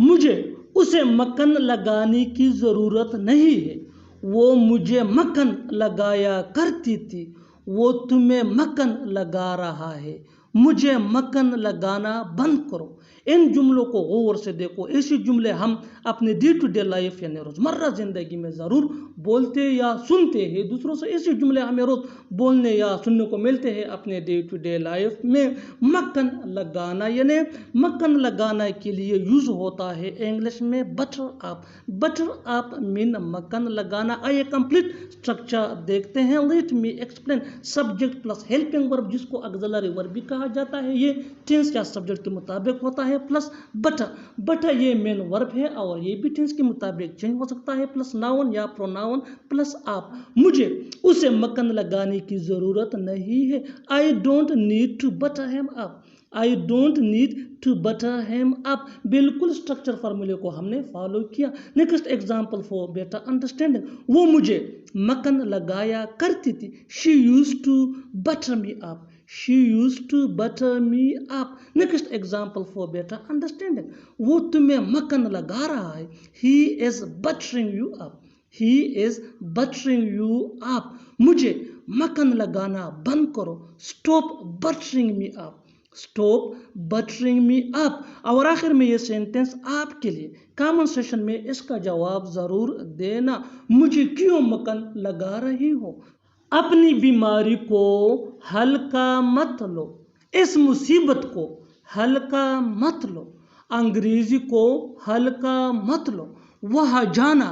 मुझे उसे मक्खन लगाने की ज़रूरत नहीं है, वो मुझे मक्खन लगाया करती थी, वो तुम्हें मक्खन लगा रहा है, मुझे मक्खन लगाना बंद करो। इन जुमलों को गौर से देखो। ऐसे जुमले हम अपने डे टू डे लाइफ यानी रोज़मर्रा ज़िंदगी में ज़रूर बोलते या सुनते हैं। दूसरों से ऐसे जुमले हमें रोज़ बोलने या सुनने को मिलते हैं अपने डे टू डे लाइफ में। मक्खन लगाना यानी मक्खन लगाना के लिए यूज़ होता है इंग्लिश में butter up. Butter up mean मक्खन लगाना। आइए कंप्लीट स्ट्रक्चर देखते हैं। Let me explain. Subject plus helping verb जिसको ऑक्सिलरी वर्ब भी कहा जाता है, ये टेंस या सब्जेक्ट के मुताबिक होता है, प्लस बटर। बटर ये मेन वर्ब है और ये भी टेंस के मुताबिक चेंज हो सकता है, प्लस नाउन या प्रोनाउन प्लस आप। मुझे उसे मक्खन लगाने की ज़रूरत नहीं है। I don't need to butter him up. I don't need to butter him up. बिल्कुल स्ट्रक्चर फार्मूले को हमने फॉलो किया। Next example for better understanding. वो मुझे मक्खन लगाया करती थी। She used to butter me up. She used to butter me up. Next example for better understanding. वो तुम्हें मक्खन लगा रहा है. He is buttering you up. He is buttering you up. मुझे मक्खन लगाना बंद करो. Stop buttering me up. Stop buttering me up. और आखिर में ये सेंटेंस आपके लिए कॉमन सेशन में इसका जवाब ज़रूर देना। मुझे क्यों मक्खन लगा रही हो? अपनी बीमारी को हल्का मत लो। इस मुसीबत को हल्का मत लो। अंग्रेजी को हल्का मत लो। वहाँ जाना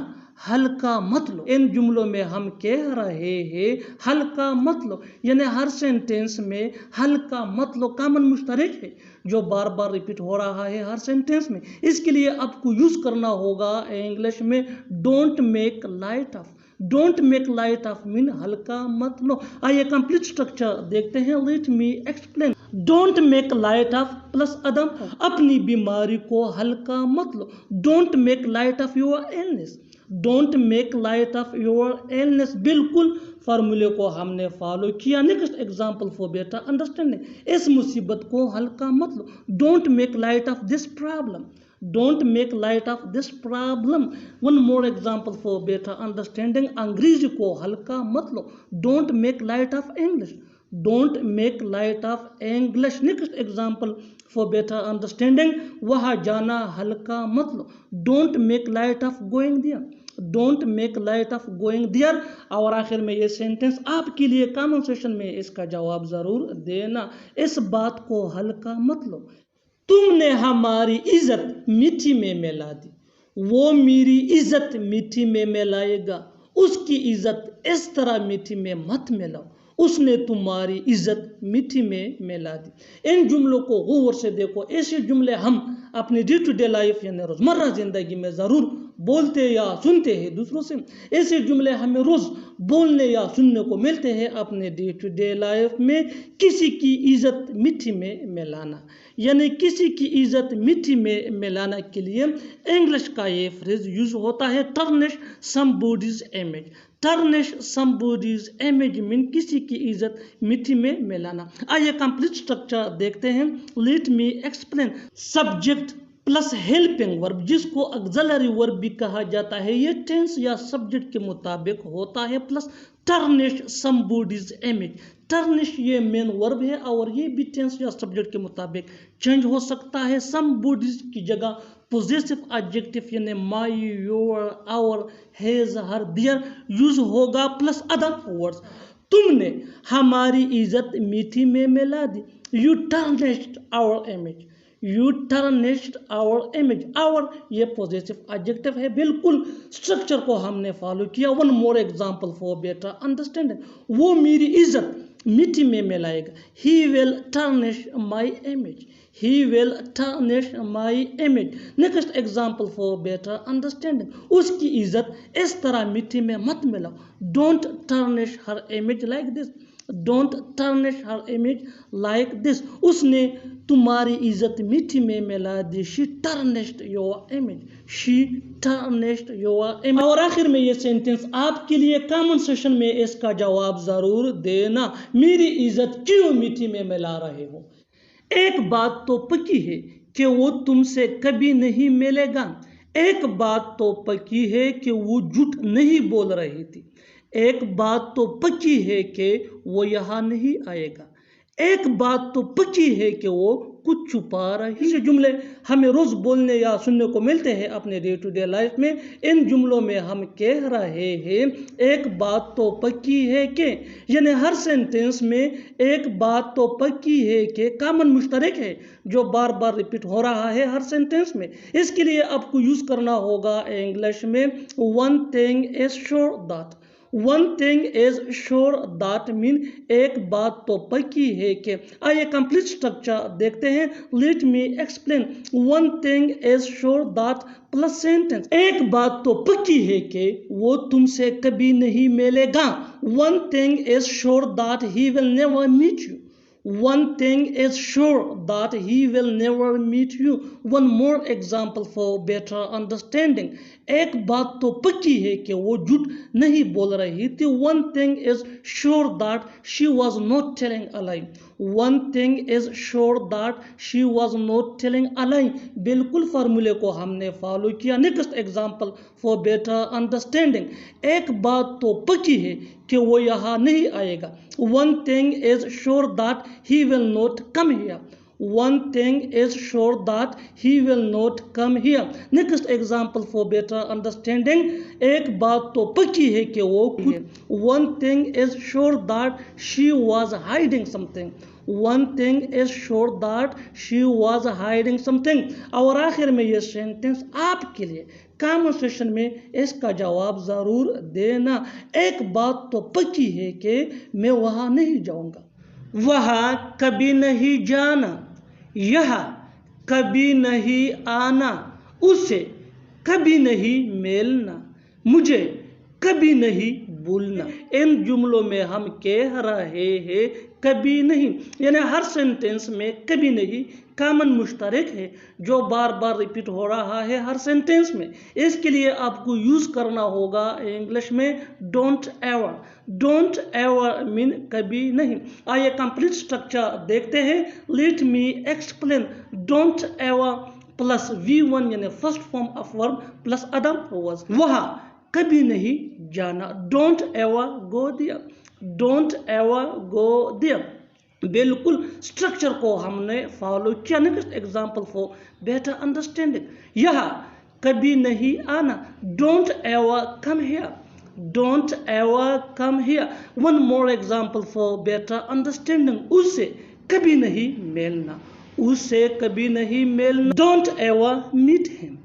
हल्का मत लो। इन जुमलों में हम कह रहे हैं हल्का मत लो, यानी हर सेंटेंस में हल्का मत लो कॉमन मुश्तरक है जो बार बार रिपीट हो रहा है हर सेंटेंस में। इसके लिए आपको यूज़ करना होगा इंग्लिश में don't make light of. Don't make light of mean हल्का मत लो। आइए कंप्लीट स्ट्रक्चर देखते हैं। Let me explain. Don't make light of plus अदम। अपनी बीमारी को हल्का मत लो। Don't make light of your illness. Don't make light of your illness. बिल्कुल फार्मूले को हमने फॉलो किया। Next example for better understanding. इस मुसीबत को हल्का मत लो। Don't make light of this problem. Don't make light of this problem. One more example for better understanding. अंग्रेजी को हल्का मत लो. Don't make light of English. Don't make light of English. Next example for better understanding. वहाँ जाना हल्का मत लो. Don't make light of going there. Don't make light of going there. और आखिर में ये सेंटेंस आपके लिए कॉमन सेशन में इसका जवाब ज़रूर देना। इस बात को हल्का मत लो। तुमने हमारी इज्जत मिट्टी में मिला दी। वो मेरी इज्जत मिट्टी में मिलाएगा। उसकी इज्जत इस तरह मिट्टी में मत मिलाओ। उसने तुम्हारी इज्जत मिट्टी में मिला दी। इन जुमलों को गौर से देखो। ऐसे जुमले हम अपने डे टू डे लाइफ यानी रोज़मर्रा ज़िंदगी में ज़रूर बोलते या सुनते हैं दूसरों से। ऐसे जुमले हमें रोज़ बोलने या सुनने को मिलते हैं अपने डे टू डे लाइफ में। किसी की इज्जत मिट्टी में मिलाना यानी किसी की इज्जत मिट्टी में मिलाना के लिए इंग्लिश का ये फ्रेज यूज होता है tarnish somebody's image. Tarnish somebody's image mean किसी की इज्जत मिट्टी में मिलाना। आइए कंप्लीट स्ट्रक्चर देखते हैं। Let me explain. Subject plus helping verb जिसको ऑक्सिलरी वर्ब भी कहा जाता है, ये टेंस या सब्जेक्ट के मुताबिक होता है, plus tarnish somebody's image. Tarnish ये मेन वर्ब है और ये भी टेंस या सब्जेक्ट के मुताबिक चेंज हो सकता है। समबॉडीज की जगह पोजेसिव एडजेक्टिव यानी my, your, our, his, her, their use होगा, प्लस अदर वर्ड्स। तुमने हमारी इज्जत मिट्टी में मिला दी। You tarnished our image. You tarnished our image. Our ये पॉजिटिव एडजेक्टिव है। बिल्कुल स्ट्रक्चर को हमने फॉलो किया। One more example for better understanding. वो मेरी इज्जत मिट्टी में मिलाएगा। He will tarnish my image. He will tarnish my image. Next example for better understanding. उसकी इज्जत इस तरह मिट्टी में मत मिलाओ। Don't tarnish her image like this. Don't tarnish her image like this. उसने तुम्हारी इज्जत मिट्टी में मिला दी। She tarnished your image. She tarnished your image. और आखिर में ये सेंटेंस आपके लिए कॉमन सेशन में इसका जवाब जरूर देना। मेरी इज्जत क्यों मिट्टी में मिला रहे हो? एक बात तो पक्की है कि वो तुमसे कभी नहीं मिलेगा। एक बात तो पक्की है कि वो झूठ नहीं बोल रही थी। एक बात तो पक्की है कि वो यहाँ नहीं आएगा। एक बात तो पक्की है कि वो कुछ छुपा रही है। जुमले हमें रोज बोलने या सुनने को मिलते हैं अपने डे टू डे लाइफ में। इन जुमलों में हम कह रहे हैं एक बात तो पक्की है कि, यानी हर सेंटेंस में एक बात तो पक्की है कि कॉमन मुश्तरक है जो बार बार रिपीट हो रहा है हर सेंटेंस में। इसके लिए आपको यूज करना होगा इंग्लिश में one thing is sure that. One thing is sure that mean एक बात तो पक्की है कि। आइए कंप्लीट स्ट्रक्चर देखते हैं। Let me explain. One thing is sure that plus sentence. एक बात तो पक्की है कि वो तुमसे कभी नहीं मिलेगा। One thing is sure that he will never meet you. One thing is sure that he will never meet you. One more example for better understanding. एक बात तो पक्की है कि वो झूठ नहीं बोल रही थी। One thing is sure that she was not telling a lie. One thing is sure that she was not telling a lie. बिल्कुल फार्मूले को हमने फॉलो किया। Next example for better understanding. एक बात तो पक्की है कि वो यहाँ नहीं आएगा। One thing is sure that he will not come here. One thing is sure that he will not come here. Next example for better understanding. एक बात तो पक्की है कि वो है। One thing is sure that she was hiding something. One thing is sure that she was hiding something. और आखिर में ये सेंटेंस आपके लिए कॉमन सेशन में इसका जवाब ज़रूर देना। एक बात तो पक्की है कि मैं वहाँ नहीं जाऊँगा। वहाँ कभी नहीं जाना। यहाँ कभी नहीं आना। उसे कभी नहीं मिलना। मुझे कभी नहीं भूलना। इन जुमलों में हम कह रहे हैं कभी नहीं, यानी हर सेंटेंस में कभी नहीं कॉमन मुश्तरक है जो बार बार रिपीट हो रहा है हर सेंटेंस में। इसके लिए आपको यूज करना होगा इंग्लिश में don't ever. Don't ever mean कभी नहीं। आइए कंप्लीट स्ट्रक्चर देखते हैं। Let me explain. Don't ever plus V1 यानी first form of verb plus other words. वहाँ कभी नहीं जाना। Don't ever go there. Don't ever go there. बिल्कुल स्ट्रक्चर को हमने फॉलो किया। Next example for better understanding. यहाँ कभी नहीं आना। Don't ever come here. Don't ever come here. One more example for better understanding. उससे कभी नहीं मिलना। उससे कभी नहीं मिलना। Don't ever meet him.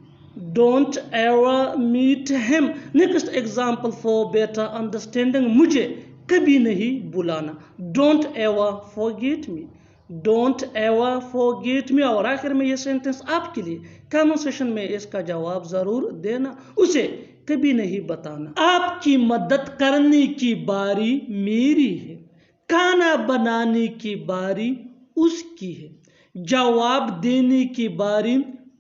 Don't ever meet him. Next example for better understanding. मुझे कभी नहीं बुलाना। Don't ever forget me. Don't ever forget me. और आखिर में ये सेंटेंस आपके लिए कॉमन सेशन में इसका जवाब जरूर देना। उसे कभी नहीं बताना। आपकी मदद करने की बारी मेरी है। खाना बनाने की बारी उसकी है। जवाब देने की बारी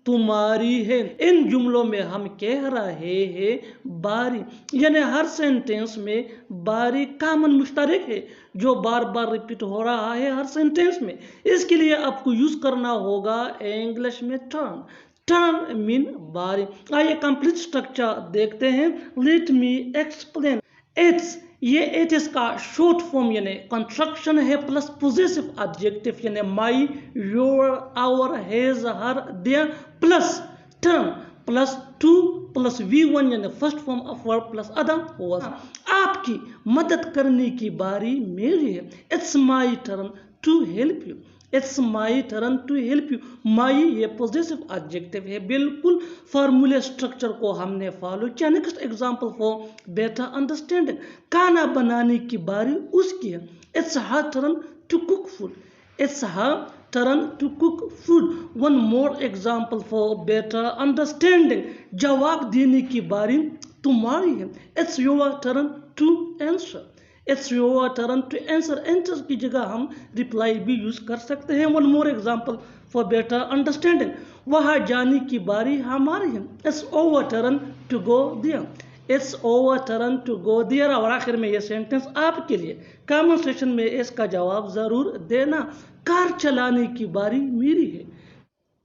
तुम्हारी है। इन जुमलों में हम कह रहे हैं बारी, यानी हर सेंटेंस में बारी कॉमन मुश्तरक है जो बार बार रिपीट हो रहा है हर सेंटेंस में। इसके लिए आपको यूज करना होगा इंग्लिश में टर्न। टर्न मीन बारी। आइए कंप्लीट स्ट्रक्चर देखते हैं। Let me explain. इट्स, ये इट इसका शॉर्ट फॉर्म यानी कंस्ट्रक्शन है प्लस पोजेसिव एडजेक्टिव यानी my, your, our, his, her, their plus turn plus to plus V1 यानी first form of verb plus other words. आपकी मदद करने की बारी मेरी है। It's my turn to help you. It's my turn to help you. My ये possessive adjective है। बिल्कुल फार्मूले स्ट्रक्चर को हमने फॉलो किया। Next example for better understanding. खाना बनाने की बारी उसकी है। It's her turn to cook food. It's her turn to cook food. One more example for better understanding. जवाब देने की बारी तुम्हारी है। It's your turn to answer. It's your turn to answer. Answer की जगह हम रिप्लाई भी यूज कर सकते हैं। One more example for better understanding. वहाँ जाने की बारी हमारी है। It's our turn to go there. It's our turn to go there. और आखिर में ये सेंटेंस आपके लिए कॉमन सेशन में इसका जवाब जरूर देना। कार चलाने की बारी मेरी है।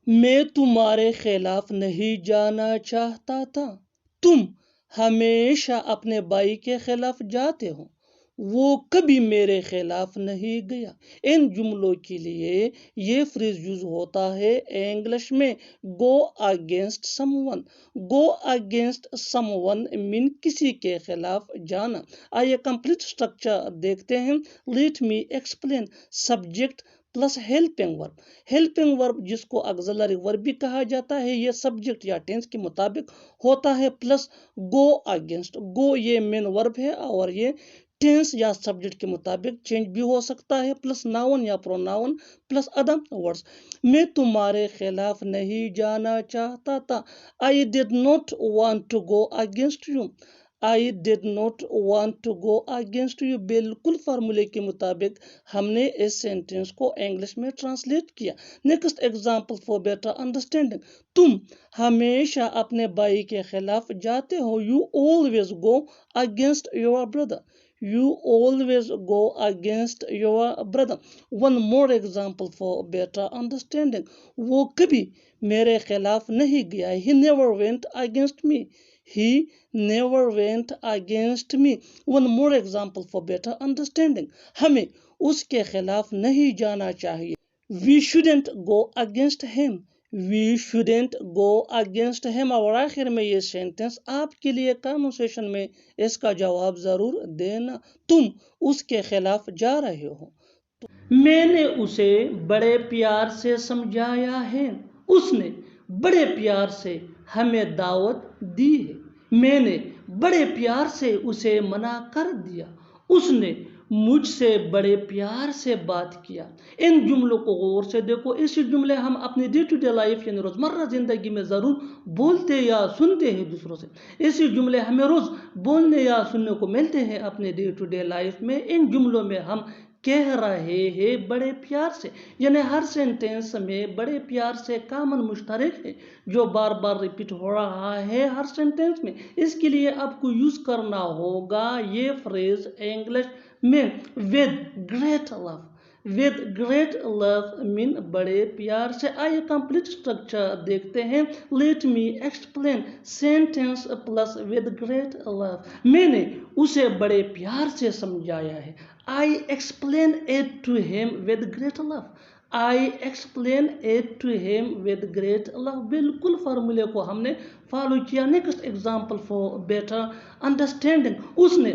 मैं तुम्हारे खिलाफ नहीं जाना चाहता था, तुम हमेशा अपने भाई के खिलाफ जाते हो, वो कभी मेरे खिलाफ नहीं गया। इन जुमलों के लिए ये फ्रेज यूज होता है इंग्लिश में go against someone. Go against someone mean किसी के खिलाफ जाना। आइए कंप्लीट स्ट्रक्चर देखते हैं। Let me explain. Subject plus helping verb. Helping verb जिसको ऑक्सिलरी वर्ब भी कहा जाता है, ये सब्जेक्ट या टेंस के मुताबिक होता है, प्लस गो अगेंस्ट। गो ये मेन वर्ब है और ये टेंस या सब्जेक्ट के मुताबिक चेंज भी हो सकता है, प्लस नाउन या प्रोनाउन प्लस अदर वर्ड्स। मैं तुम्हारे खिलाफ नहीं जाना चाहता था। I did not want to go against you. I did not want to go against you बिल्कुल फार्मूले के मुताबिक हमने इस सेंटेंस को इंग्लिश में ट्रांसलेट किया। Next example for better understanding. तुम हमेशा अपने भाई के खिलाफ जाते हो। You always go against your brother. You always go against your brother. One more example for better understanding. वो कभी मेरे खिलाफ नहीं गया। He never went against me. He never went against me. One more example for better understanding. हमें उसके खिलाफ नहीं जाना चाहिए। We shouldn't go against him. We shouldn't go against him. और आखिर में ये सेंटेंस आपके लिए कन्वर्सेशन में इसका जवाब जरूर देना। तुम उसके खिलाफ जा रहे हो। मैंने उसे बड़े प्यार से समझाया है, उसने बड़े प्यार से हमें दावत दी है। मैंने बड़े प्यार से उसे मना कर दिया, उसने मुझसे बड़े प्यार से बात किया। इन जुमलों को गौर से देखो। ऐसे जुमले हम अपनी डे टू डे लाइफ यानी रोजमर्रा जिंदगी में जरूर बोलते या सुनते हैं दूसरों से। ऐसे जुमले हमें रोज बोलने या सुनने को मिलते हैं अपने डे टू डे लाइफ में। इन जुमलों में हम कह रहे हैं बड़े प्यार से, यानी हर सेंटेंस में बड़े प्यार से कॉमन मुश्तरक है जो बार बार रिपीट हो रहा है हर सेंटेंस में। इसके लिए आपको यूज करना होगा ये फ्रेज इंग्लिश में with great love. With great love mean बड़े प्यार से। आइए कंप्लीट स्ट्रक्चर देखते हैं। Let me explain. Sentence plus with great love. मैंने उसे बड़े प्यार से समझाया है। I explain it to him with great love. I explain it to him with great love. बिल्कुल फार्मूले को हमने फॉलो किया। Next example for better understanding. उसने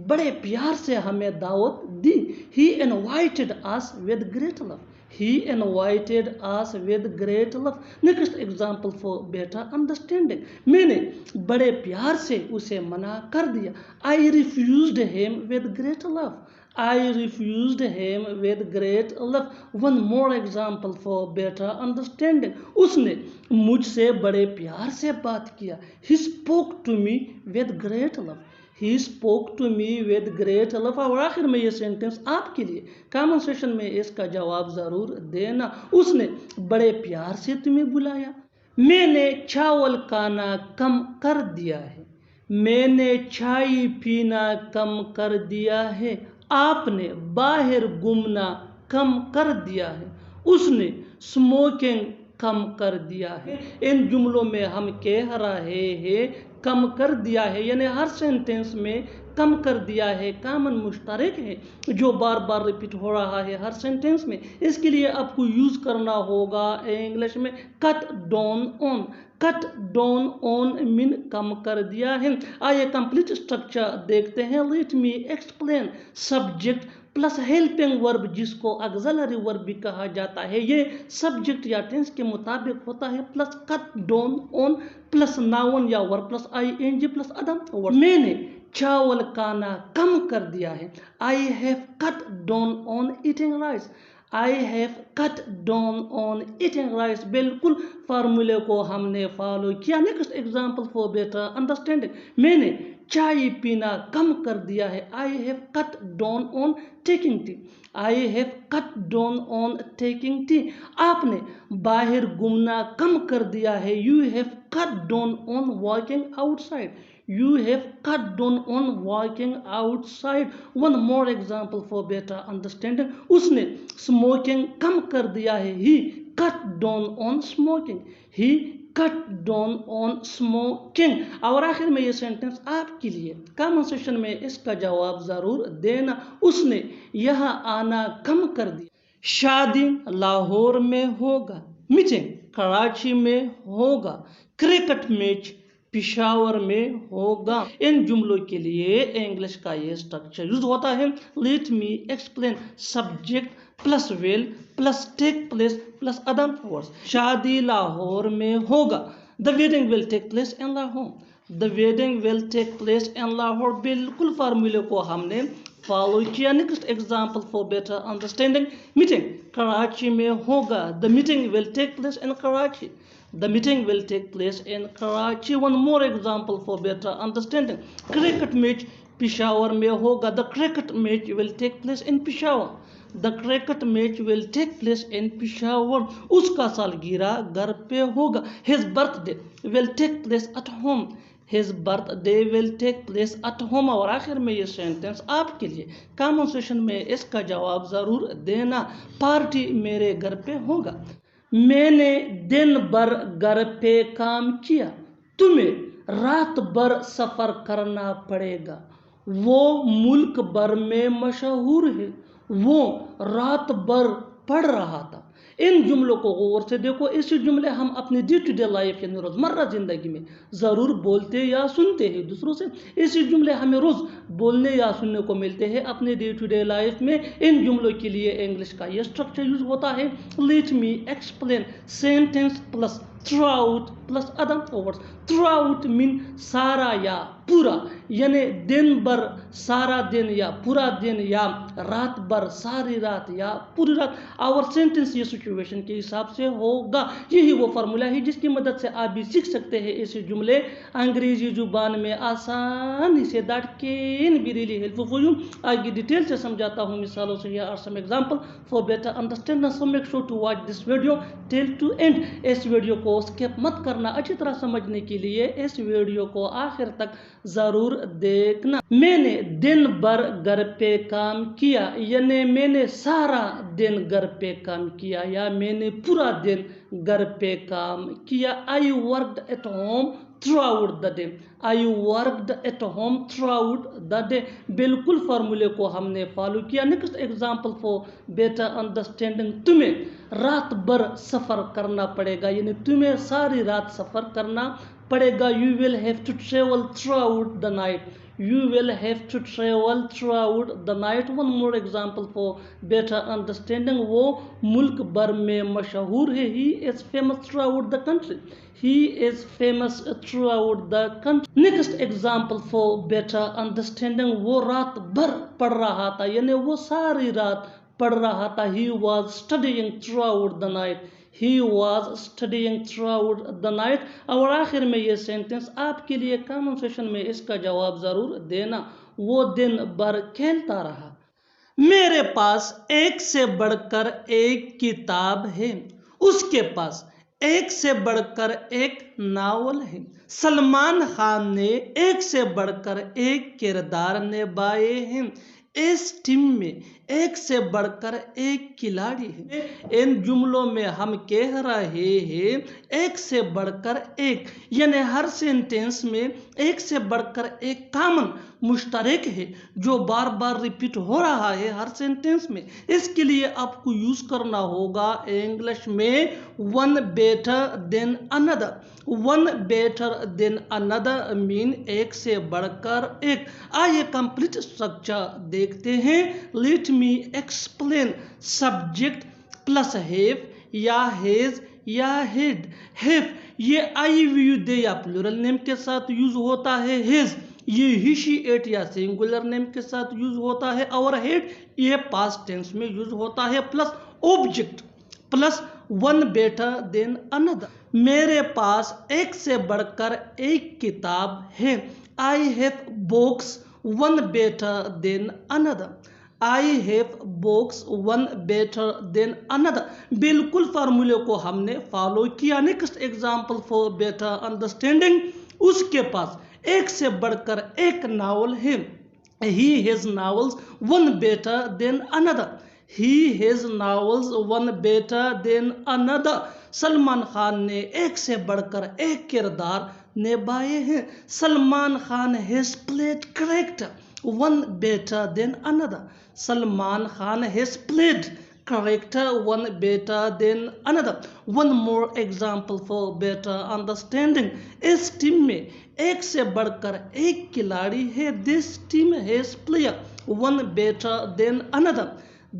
बड़े प्यार से हमें दावत दी। He invited us with great love. He invited us with great love. Next example for better understanding. मैंने बड़े प्यार से उसे मना कर दिया। I refused him with great love. I refused him with great love. One more example for better understanding. उसने मुझसे बड़े प्यार से बात किया। He spoke to me with great love. He spoke to me with great love. और आखिर में ये सेंटेंस आपके लिए कमेंट सेक्शन में इसका जवाब जरूर देना। उसने बड़े प्यार से तुम्हें बुलाया। मैंने चावल खाना कम कर दिया है। मैंने चाय पीना कम कर दिया है। आपने बाहर घूमना कम कर दिया है। उसने स्मोकिंग कम कर दिया है। इन जुमलों में हम कह रहे हैं कम कर दिया है, यानी हर सेंटेंस में कम कर दिया है कॉमन मुश्तरक है जो बार बार रिपीट हो रहा है हर सेंटेंस में। इसके लिए आपको यूज करना होगा इंग्लिश में cut down on. Cut down on mean कम कर दिया है। आइए कंप्लीट स्ट्रक्चर देखते हैं। Let me explain. Subject plus helping verb जिसको ऑक्सिलरी वर्ब भी कहा जाता है, ये सब्जेक्ट या टेंस के मुताबिक होता है, plus cut down on plus noun या verb plus ING plus other word. मैंने चावल खाना कम कर दिया है। I have cut down on eating rice. I have cut down on eating rice. बिल्कुल फार्मूले को हमने फॉलो किया। Next example for better understanding. मैंने चाय पीना कम कर दिया है। I have cut down on taking tea. I have cut down on taking tea. आपने बाहर घूमना कम कर दिया है। You have cut down on walking outside. You have cut down on walking outside. One more example for better understanding. उसने smoking कम कर दिया है। He cut down on smoking, he cut down on smoking. और आखिर में ये sentence आपके लिए कमेंट सेक्शन में इसका जवाब ज़रूर देना। उसने यहाँ आना कम कर दिया। शादी लाहौर में होगा, मीटिंग कराची में होगा, क्रिकेट मैच पिशावर में होगा। इन जुमलों के लिए इंग्लिश का ये स्ट्रक्चर यूज होता है। Let me explain, subject plus will plus take place plus other words. शादी लाहौर में होगा, the wedding will take place in Lahore, the wedding will take place in Lahore. बिल्कुल फार्मूले को हमने फॉलो किया। Next example for better understanding, meeting Karachi में होगा, the meeting will take place in Karachi, the meeting will take place in Karachi. One more example for better understanding, cricket match Peshawar में होगा, the cricket match will take place in Peshawar, the cricket match will take place in Peshawar. उसका सालगिरह घर पे होगा, his birthday will take place at home, his birthday will take place at home। और आखिर में ये सेंटेंस आपके लिए कमेंट सेक्शन में इसका जवाब ज़रूर देना। पार्टी मेरे घर पे होगा, मैंने दिन भर घर पे काम किया, तुम्हें रात भर सफ़र करना पड़ेगा, वो मुल्क भर में मशहूर है, वो रात भर पढ़ रहा था। इन जुमलों को गौर से देखो। ऐसे जुमले हम अपनी डे टू डे लाइफ यानी रोज़मर्रा ज़िंदगी में ज़रूर बोलते या सुनते हैं दूसरों से। ऐसे जुमले हमें रोज़ बोलने या सुनने को मिलते हैं अपने डे टू डे लाइफ में। इन जुमलों के लिए इंग्लिश का ये स्ट्रक्चर यूज होता है। Let me explain, sentence plus through out plus other words. Through out mean सारा या पूरा, यानी दिन भर, सारा दिन या पूरा दिन, या रात भर, सारी रात या पूरी रात। और सेंटेंस ये सिचुएशन के हिसाब से होगा। यही वो फार्मूला है जिसकी मदद से आप भी सीख सकते हैं ऐसे जुमले अंग्रेजी जुबान में आसानी से। That can be really helpful for you. आगे डिटेल से समझाता हूँ मिसालों से। Here are some example for better understanding, so make sure to watch this video till to end. इस वीडियो को स्किप मत करना। अच्छी तरह समझने के लिए इस वीडियो को आखिर तक जरूर देखना। मैंने दिन भर घर पे काम किया, यानी मैंने सारा दिन घर पे काम किया या मैंने पूरा दिन घर पे काम किया। I worked at home throughout the day, I worked at home throughout the day। बिल्कुल फार्मूले को हमने फॉलो किया। Next example for better understanding, तुम्हें रात भर सफ़र करना पड़ेगा, यानी तुम्हें सारी रात सफ़र करना पड़ेगा। You will have to travel throughout the night, you will have to travel throughout the night। one more example for better understanding, वो मुल्क भर में मशहूर है। he is famous throughout the country, he is famous throughout the country। next example for better understanding, वो रात भर पढ़ रहा था, यानी वो सारी रात पढ़ रहा था। he was studying throughout the night, he was studying throughout the night। और आखिर में ये सेंटेंस आपके लिए कमेंट सेक्शन में इसका जवाब ज़रूर देना। वो दिन भर खेलता रहा, मेरे पास एक से बढ़कर एक किताब है, उसके पास एक से बढ़कर एक नावल है। सलमान खान ने एक से बढ़कर एक किरदार निभाए हैं, इस टीम में एक से बढ़कर एक खिलाड़ी है। इन जुमलों में हम कह रहे हैं एक से बढ़कर एक, यानी हर सेंटेंस में एक से बढ़कर एक कॉमन मुश्तरक है जो बार बार रिपीट हो रहा है हर सेंटेंस में। इसके लिए आपको यूज करना होगा इंग्लिश में one better than another. One better than another mean एक से बढ़कर एक। आइए कंप्लीट स्ट्रक्चर देखते हैं। Let me explain, subject plus have या हैज या हेड। हैव ये आई वी यू दे या प्लूरल नेम के साथ यूज होता है। हैज ये ही शी इट या सिंगुलर नेम के साथ यूज होता है। और हेड ये पास्ट टेंस में यूज होता है। Plus object plus one better than another. मेरे पास एक से बढ़कर एक किताब है। I have books one better than another. I have books one better than another. बिल्कुल फार्मूले को हमने फॉलो किया। Next example for better understanding, उसके पास एक से बढ़कर एक नावल है। He has novels one better than another. He has novels one better than another. Salman Khan ने एक से बढ़कर एक किरदार निभाए हैं। Salman Khan has played character one better than another. Salman Khan has played character one better than another. One more example for better understanding. इस team में एक से बढ़कर एक खिलाड़ी है। This team has player one better than another.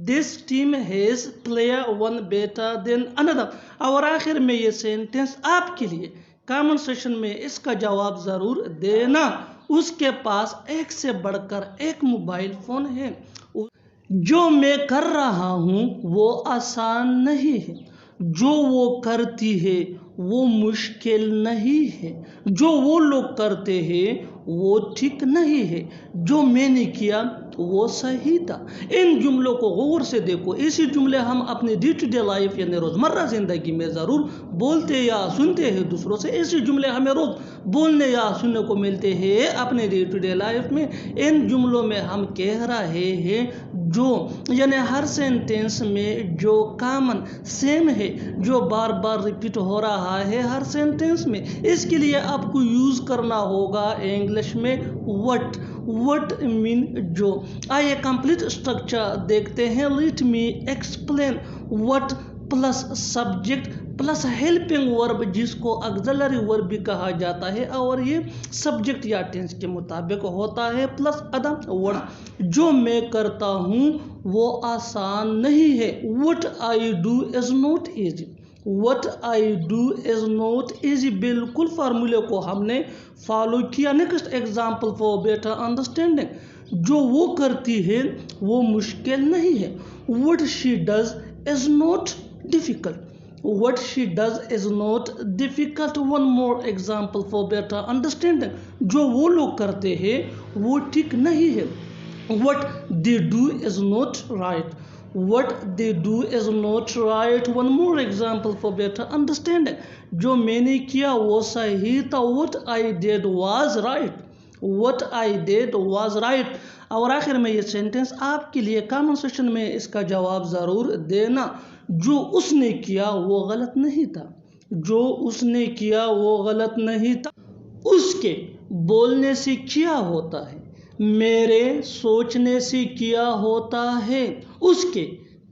This team has player one better than another. और आखिर में ये सेंटेंस आपके लिए कमेंट सेक्शन में इसका जवाब ज़रूर देना। उसके पास एक से बढ़कर एक मोबाइल फ़ोन है। जो मैं कर रहा हूँ वो आसान नहीं है। जो वो करती है वो मुश्किल नहीं है। जो वो लोग करते हैं वो ठीक नहीं है। जो मैंने किया वो सही था। इन जुमलों को गौर से देखो। ऐसे जुमले हम अपने डे टू डे लाइफ यानी रोज़मर्रा ज़िंदगी में ज़रूर बोलते या सुनते हैं दूसरों से। ऐसे जुमले हमें रोज़ बोलने या सुनने को मिलते हैं अपने डे टू डे लाइफ में। इन जुमलों में हम कह रहे हैं जो यानी हर सेंटेंस में जो कॉमन सेम है, जो बार बार रिपीट हो रहा है हर सेंटेंस में। इसके लिए आपको यूज़ करना होगा इंग्लिश में व्हाट। व्हाट मीन जो। आइए कंप्लीट स्ट्रक्चर देखते हैं। Let me explain. What plus subject plus helping verb जिसको ऑक्सिलरी वर्ब भी कहा जाता है और ये सब्जेक्ट या टेंस के मुताबिक होता है प्लस अदर वर्ड। जो मैं करता हूँ वो आसान नहीं है। What I do is not easy. What I do is not easy. बिल्कुल फार्मूले को हमने फॉलो किया। Next example for better understanding. जो वो करती है वो मुश्किल नहीं है। What she does is not difficult. What she does is not difficult. One more example for better understanding. जो वो लोग करते हैं वो ठीक नहीं है। What they do is not right. What they do is not right. One more example for better understanding. जो मैंने किया वो सही था। What I did was right. What I did was right. और आखिर में ये सेंटेंस आपके लिए कमेंट सेक्शन में इसका जवाब ज़रूर देना। जो उसने किया वो गलत नहीं था। जो उसने किया वो गलत नहीं था। उसके बोलने से किया होता है। मेरे सोचने से किया होता है। उसके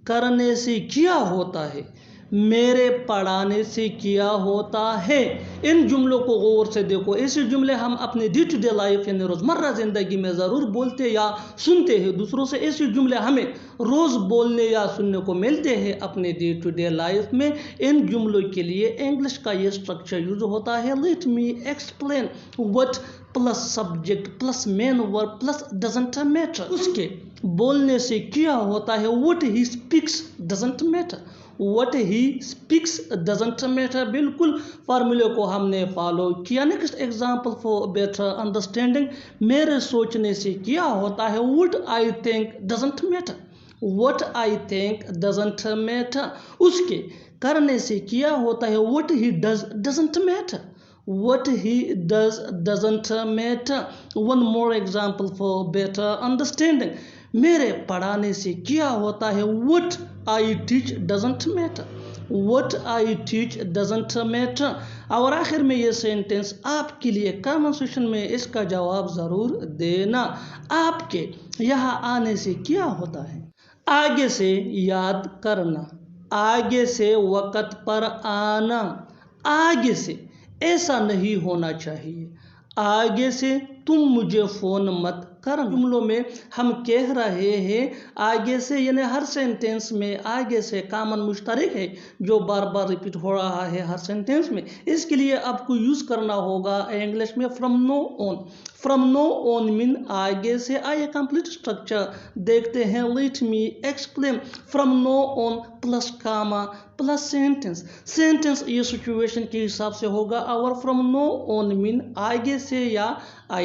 करने से किया होता है। मेरे पढ़ाने से किया होता है। इन जुमलों को गौर से देखो। ऐसे जुमले हम अपने डे टू डे लाइफ यानी रोज़मर्रा ज़िंदगी में ज़रूर बोलते या सुनते हैं दूसरों से। ऐसे जुमले हमें रोज़ बोलने या सुनने को मिलते हैं अपने डे टू डे लाइफ में। इन जुमलों के लिए इंग्लिश का ये स्ट्रक्चर यूज होता है। Let me explain. What plus subject plus main verb plus doesn't matter. उसके बोलने से किया होता है। What he speaks doesn't matter. What he speaks doesn't matter. बिल्कुल फार्मूले को हमने फॉलो किया। Next example for better understanding. मेरे सोचने से किया होता है। What I think doesn't matter. What I think doesn't matter. उसके करने से किया होता है। What he does doesn't matter. What he does doesn't matter. One more example for better understanding. मेरे पढ़ाने से किया होता है। What I teach doesn't matter. What I teach doesn't matter. और आखिर में ये सेंटेंस आपके लिए कमेंट सेक्शन में इसका जवाब ज़रूर देना। आपके यहाँ आने से क्या होता है। आगे से याद करना। आगे से वक़्त पर आना। आगे से ऐसा नहीं होना चाहिए। आगे से तुम मुझे फ़ोन मत करना। जुमलों में हम कह रहे हैं आगे से यानी हर सेंटेंस में आगे से कॉमन मुश्तरक है जो बार बार रिपीट हो रहा है हर सेंटेंस में। इसके लिए आपको यूज़ करना होगा इंग्लिश में from now on. From now on mean आगे से। आइए कंप्लीट स्ट्रक्चर देखते हैं। Let me explain. From now on plus comma plus sentence. Sentence ये सिचुएशन के हिसाब से होगा और फ्रॉम नो ऑन मीन आगे से या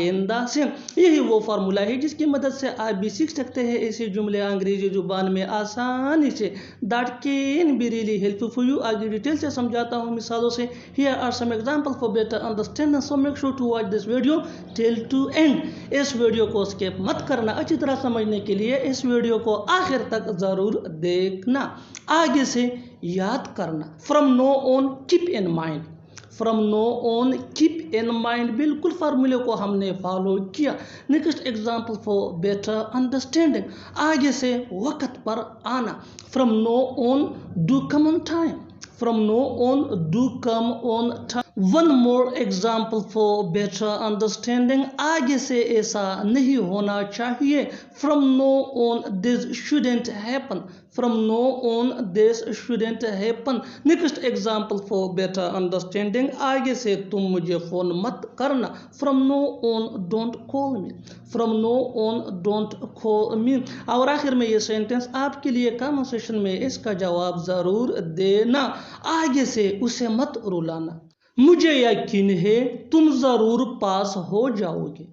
आइंदा से। यही वो फार्मूला है जिसकी मदद से आप भी सीख सकते हैं ऐसे जुमले अंग्रेजी जुबान में आसानी से। That can be really helpful for you. आगे डिटेल से समझाता हूँ मिसालों से। Here are some example for better understanding, so make sure to watch this video till to end. इस वीडियो को स्किप मत करना। अच्छी तरह समझने के लिए इस वीडियो को आखिर तक जरूर देखना, आगे से याद करना। From now on keep in mind, from now on keep in mind, बिल्कुल फार्मूले को हमने फॉलो किया। Next example for better understanding, आगे से वक्त पर आना। From now on do come on time, from now on do come on time. One more example for better understanding, आगे से ऐसा नहीं होना चाहिए। From now on this shouldn't happen, from now on this shouldn't happen. Next example for better understanding, आगे से तुम मुझे फोन मत करना। From now on don't call me, from now on don't call मी। और आखिर में ये सेंटेंस आपके लिए कमेंट सेक्शन में इसका जवाब जरूर देना, आगे से उसे मत रुलाना। मुझे यकीन है तुम ज़रूर पास हो जाओगे,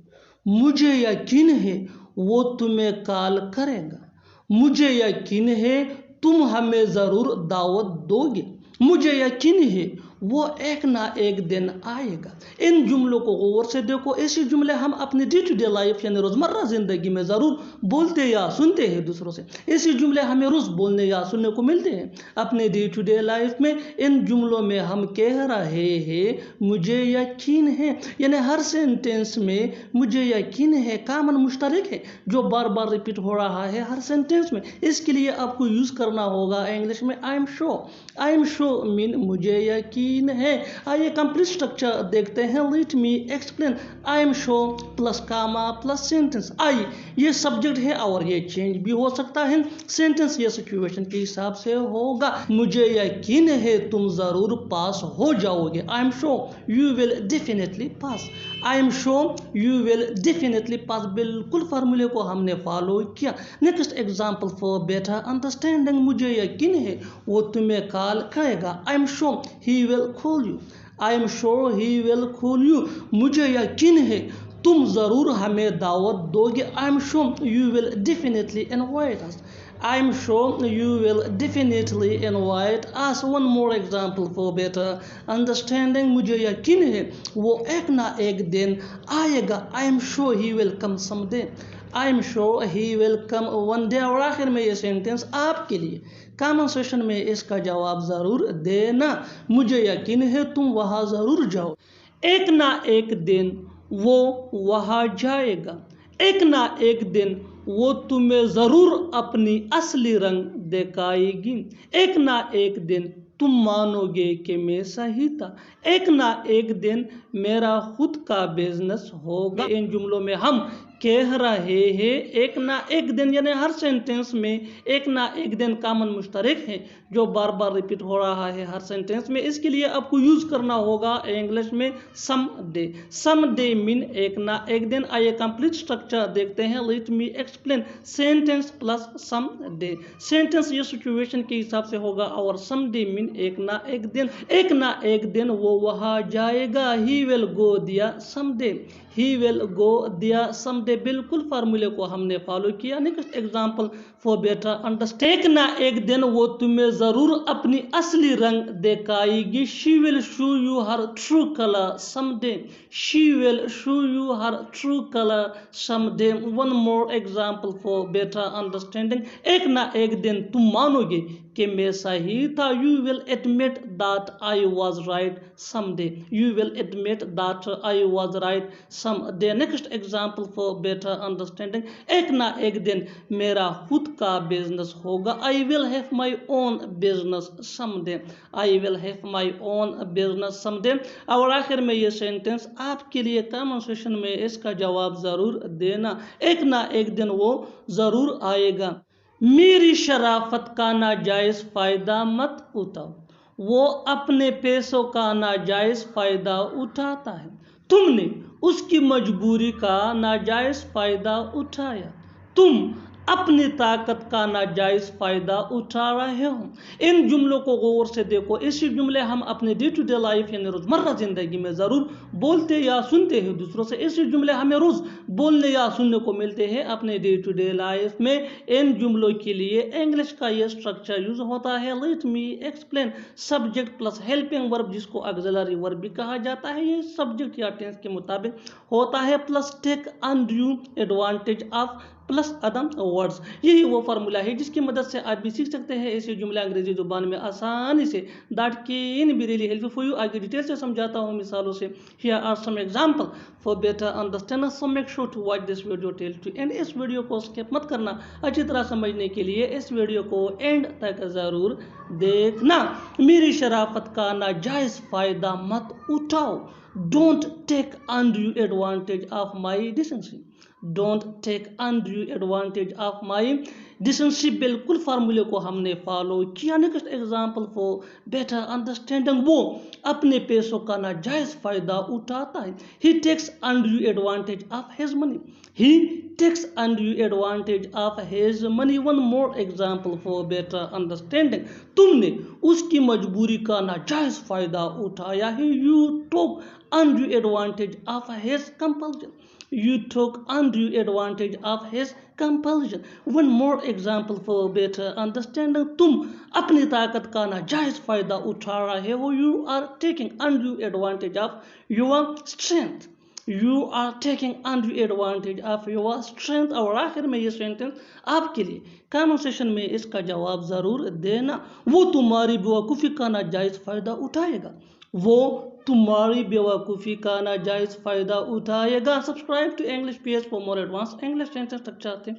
मुझे यकीन है वो तुम्हें कॉल करेगा, मुझे यकीन है तुम हमें ज़रूर दावत दोगे, मुझे यकीन है वो एक ना एक दिन आएगा। इन जुमलों को गौर से देखो। ऐसे जुमले हम अपने डे टू डे लाइफ यानी रोज़मर्रा ज़िंदगी में ज़रूर बोलते या सुनते हैं दूसरों से। ऐसे जुमले हमें रोज़ बोलने या सुनने को मिलते हैं अपने डे टू डे लाइफ में। इन जुमलों में हम कह रहे हैं मुझे यकीन है, यानी हर सेंटेंस में मुझे यकीन है कॉमन मुश्तरक है जो बार बार रिपीट हो रहा है हर सेंटेंस में। इसके लिए आपको यूज़ करना होगा इंग्लिश में I am sure. I am sure mean मुझे यकीन है। आइए कंप्लीट स्ट्रक्चर देखते हैं। Let me explain. I am sure plus comma plus sentence. आइए, ये सब्जेक्ट है और ये चेंज भी हो सकता है। सेंटेंस ये सिचुएशन के हिसाब से होगा। मुझे यकीन है तुम जरूर पास हो जाओगे। आई am sure you will definitely pass, I am sure you will definitely pass. बिल्कुल फार्मूले को हमने फॉलो किया। Next example for better understanding, मुझे यकीन है वो तुम्हें कॉल करेगा। आई am sure he will call you, I am sure he will call you. मुझे यकीन है तुम ज़रूर हमें दावत दोगे। आई am sure you will definitely invite us, I am sure you will definitely invite us. One more example for better understanding, मुझे यकीन है वो एक ना एक दिन आएगा। I am sure he will come someday, I am sure he will come one day। और आखिर में ये सेंटेंस आपके लिए कमेंट सेक्शन में इसका जवाब ज़रूर देना। मुझे यकीन है तुम वहाँ ज़रूर जाओ, एक ना एक दिन वो वहाँ जाएगा, एक ना एक दिन वो तुम्हें ज़रूर अपनी असली रंग दिखाएगी, एक ना एक दिन तुम मानोगे कि मैं सही था, एक ना एक दिन मेरा खुद का बिजनेस होगा। इन जुमलों में हम कह रहे हैं एक ना एक दिन, यानी हर सेंटेंस में एक ना एक दिन कॉमन मुश्तरक है जो बार बार रिपीट हो रहा है हर सेंटेंस में। इसके लिए आपको यूज़ करना होगा इंग्लिश में some day. Some day mean एक ना एक दिन। आइए कंप्लीट स्ट्रक्चर देखते हैं। Let me explain. Sentence plus some day. Sentence ये सिचुएशन के हिसाब से होगा और सम डे मीन एक ना एक दिन। एक ना एक दिन वो वहाँ जाएगा। ही विल गो दिया some day, he will go दिया सम डे। बिल्कुल फार्मूले को हमने फॉलो किया। Next example for better understand, एक ना एक दिन वो तुम्हें जरूर अपनी असली रंग दिखाएगी। She will show you her true colour some day, she will show you her true colour some day. One more example for better understanding, एक ना एक दिन तुम मानोगे कि मैं सही था। You will admit that I was right some day, you will admit that I was right some day. Next example for better understanding, एक ना एक दिन मेरा खुद का बिजनेस होगा। I will have my own business some day, I will have my own business some day. और आखिर में ये सेंटेंस आपके लिए कमेंट सेक्शन में इसका जवाब ज़रूर देना। एक ना एक दिन वो ज़रूर आएगा। मेरी शराफत का नाजायज़ फ़ायदा मत उठाओ, वो अपने पैसों का नाजायज़ फ़ायदा उठाता है। तुमने उसकी मजबूरी का नाजायज़ फ़ायदा उठाया, तुम अपनी ताकत का नाजायज़ फ़ायदा उठा रहे हो। इन जुमलों को गौर से देखो। ऐसे जुमले हम अपने डे टू डे लाइफ यानी रोज़मर्रा ज़िंदगी में ज़रूर बोलते या सुनते हैं दूसरों से। ऐसे जुमले हमें रोज़ बोलने या सुनने को मिलते हैं अपने डे टू डे लाइफ में। इन जुमलों के लिए इंग्लिश का ये स्ट्रक्चर यूज़ होता है। Let me explain. Subject plus helping verb, जिसको ऑक्सिलरी वर्ब भी कहा जाता है, ये सब्जेक्ट या टेंस के मुताबिक होता है। Plus take undue advantage of plus other words. यही वो फार्मूला है जिसकी मदद से आप भी सीख सकते हैं ऐसे जुमले अंग्रेजी जुबान में आसानी से। That can be really helpful for you. आगे डिटेल से समझाता हूँ मिसालों से। Here are some example for better understanding, so make sure to watch this video till to end. इस वीडियो को स्किप मत करना। अच्छी तरह समझने के लिए इस वीडियो को एंड तक ज़रूर देखना। मेरी शराफत का नाजायज़ फ़ायदा मत उठाओ। Don't take undue advantage of my decency. Don't take undue advantage of my decency. बिल्कुल फार्मूले को हमने फॉलो किया। Next example for better understanding, वो अपने पैसों का नाजायज़ फ़ायदा उठाता है। He takes undue advantage of his money. He takes undue advantage of his money. One more example for better understanding, तुमने उसकी मजबूरी का नाजायज़ फ़ायदा उठाया है। You took undue advantage of his compulsion. You took undue advantage of his compulsion. One more example for better understanding, तुम अपनी ताकत का नाजायज़ फ़ायदा उठा रहे हो। You are taking undue advantage of your strength. You are taking undue advantage of your strength। और आखिर में ये सेंटेंस आपके लिए कन्वर्सेशन में इसका जवाब ज़रूर देना। वो तुम्हारी बेवकूफ़ी का नाजायज़ फ़ायदा उठाएगा। वो तुम्हारी बेवकूफ़ी का नाजायज़ फ़ायदा उठाएगा। Subscribe to English PS for more advance English sentence structure.